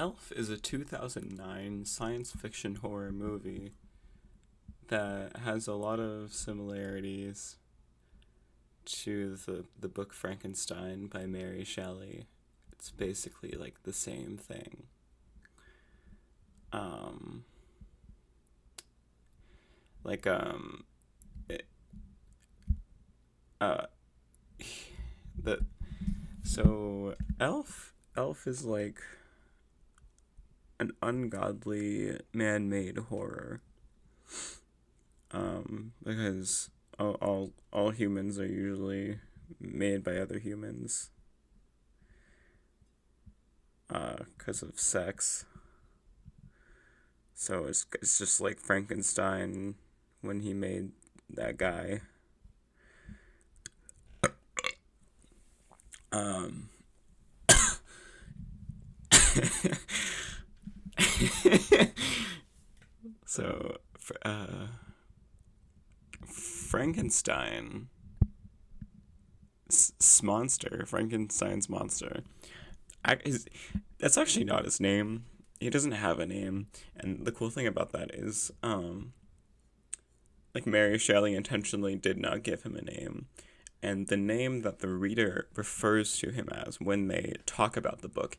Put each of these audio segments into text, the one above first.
Elf is a 2009 science fiction horror movie that has a lot of similarities to the book Frankenstein by Mary Shelley. It's basically like the same thing. Um, like it, uh, the so Elf is like an ungodly man-made horror. Because all humans are usually made by other humans. Because of sex. So it's just like Frankenstein when he made that guy. Um, so, Frankenstein, Frankenstein's monster. That's actually not his name. He doesn't have a name, and the cool thing about that is, like Mary Shelley intentionally did not give him a name, and the name that the reader refers to him as when they talk about the book,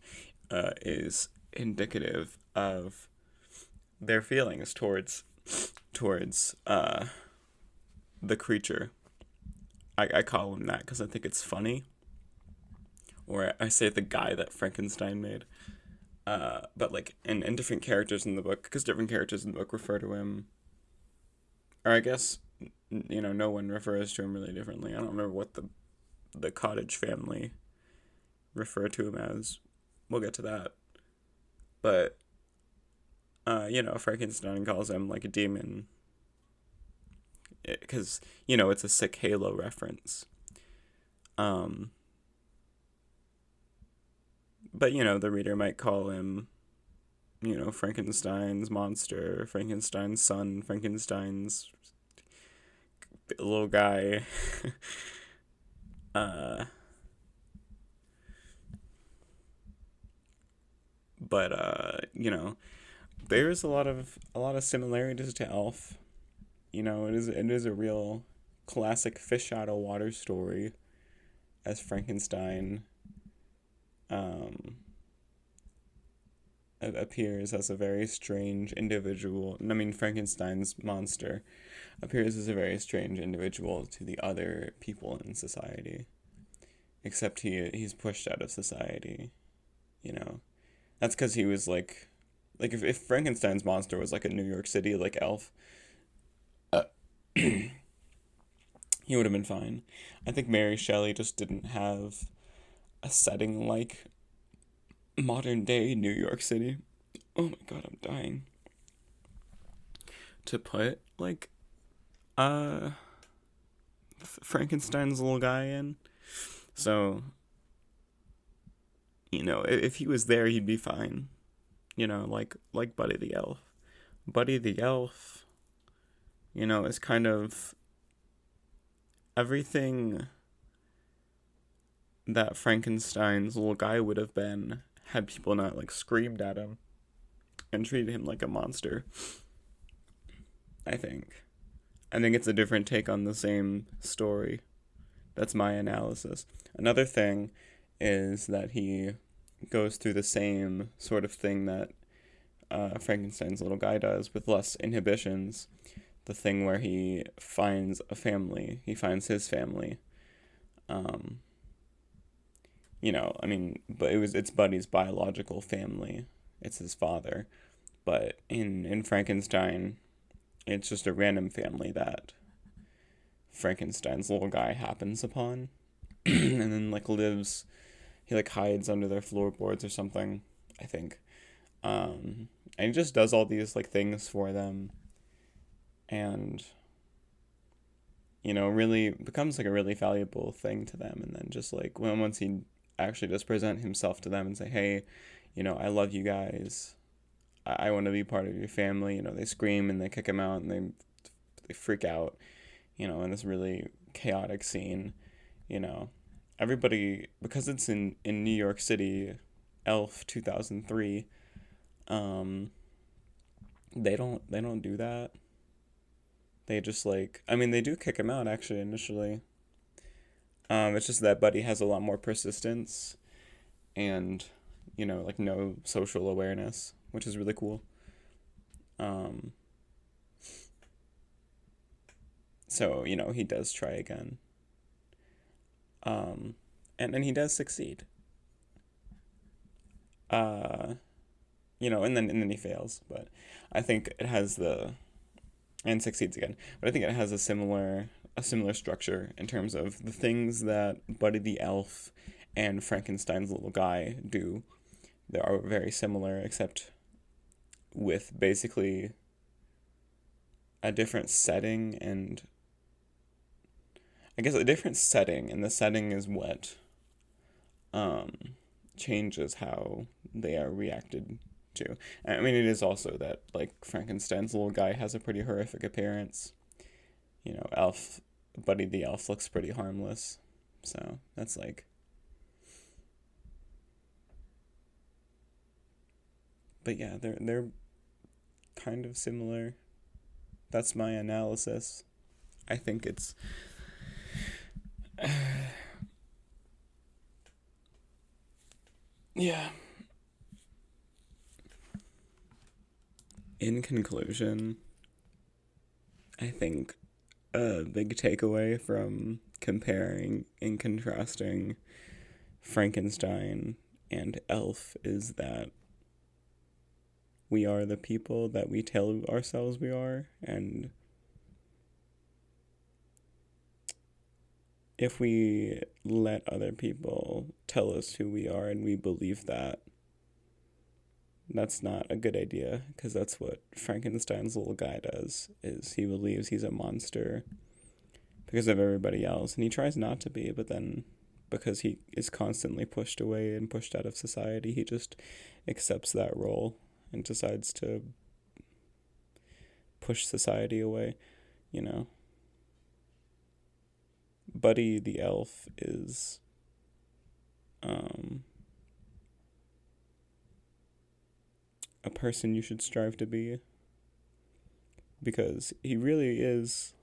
is indicative of their feelings towards the creature. I call him that because I think it's funny, or I say the guy that Frankenstein made. But like in different characters in the book, because different characters in the book refer to him, or I guess no one refers to him really differently. I don't remember what the cottage family refer to him as. We'll get to that, but Frankenstein calls him like a demon, because it's a sick Halo reference. Um, but the reader might call him, Frankenstein's monster, Frankenstein's son, Frankenstein's little guy. uh, but there's a lot of similarities to Elf. It is a real classic fish out of water story, as Frankenstein um, appears as a very strange individual. I mean, Frankenstein's monster appears as a very strange individual to the other people in society. Except he's pushed out of society. You know, that's because he was like if Frankenstein's monster was like a New York City like Elf, uh, he would have been fine. I think Mary Shelley just didn't have a setting like modern day New York City. Oh my god, I'm dying. To put like uh Frankenstein's little guy in. So, if he was there, he'd be fine. Like Buddy the Elf. Buddy the Elf, is kind of everything that Frankenstein's little guy would have been had people not like screamed at him and treated him like a monster. I think. I think it's a different take on the same story. That's my analysis. Another thing is that he goes through the same sort of thing that Frankenstein's little guy does with less inhibitions. The thing where he finds a family, he finds his family. Um, but it's Buddy's biological family. It's his father. But in Frankenstein, it's just a random family that Frankenstein's little guy happens upon, and then lives. He hides under their floorboards or something, I think. And he just does all these things for them, and really becomes a really valuable thing to them. And then just once he actually does present himself to them and say, hey, I love you guys. I want to be part of your family. They scream and they kick him out and they freak out. In this really chaotic scene. Everybody, because it's in New York City, Elf 2003. Um, they don't do that. They just like, I mean, they do kick him out actually initially. It's just that Buddy has a lot more persistence and, like no social awareness, which is really cool. Um, so he does try again. Um, and he does succeed. Uh, and then he fails, but I think it has the and succeeds again. But I think it has a similar structure in terms of the things that Buddy the Elf and Frankenstein's little guy do. They are very similar, except with basically a different setting and I guess a different setting, and the setting is what um, changes how they are reacted to. I mean, it is also that like Frankenstein's little guy has a pretty horrific appearance. Elf Buddy the Elf looks pretty harmless, so that's like. But yeah, they're kind of similar. That's my analysis. I think it's yeah. In conclusion, I think a big takeaway from comparing and contrasting Frankenstein and Elf is that we are the people that we tell ourselves we are, and if we let other people tell us who we are and we believe that, that's not a good idea because that's what Frankenstein's little guy does is he believes he's a monster because of everybody else and he tries not to be, but then because he is constantly pushed away and pushed out of society, he just accepts that role and decides to push society away, you know. Buddy the Elf is um a person you should strive to be because he really is.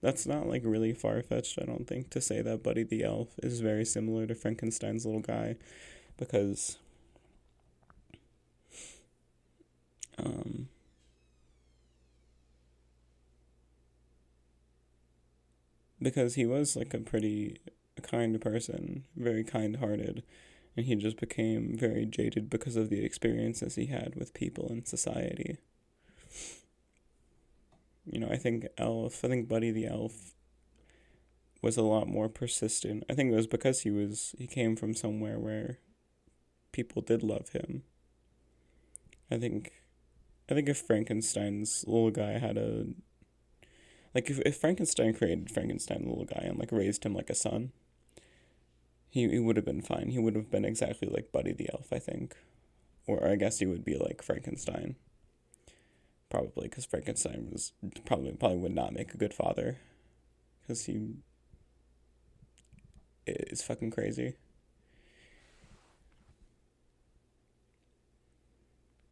That's not like really far fetched, I don't think, to say that Buddy the Elf is very similar to Frankenstein's little guy because um, because he was like a pretty kind person, very kind hearted, and he just became very jaded because of the experiences he had with people in society. I think Buddy the Elf was a lot more persistent. I think it was because he came from somewhere where people did love him. I think I think if Frankenstein's little guy had a like if Frankenstein created Frankenstein the little guy and like raised him like a son, he would have been fine. He would have been exactly like Buddy the Elf, I think. Or I guess he would be like Frankenstein. Probably because Frankenstein was probably would not make a good father because he is fucking crazy.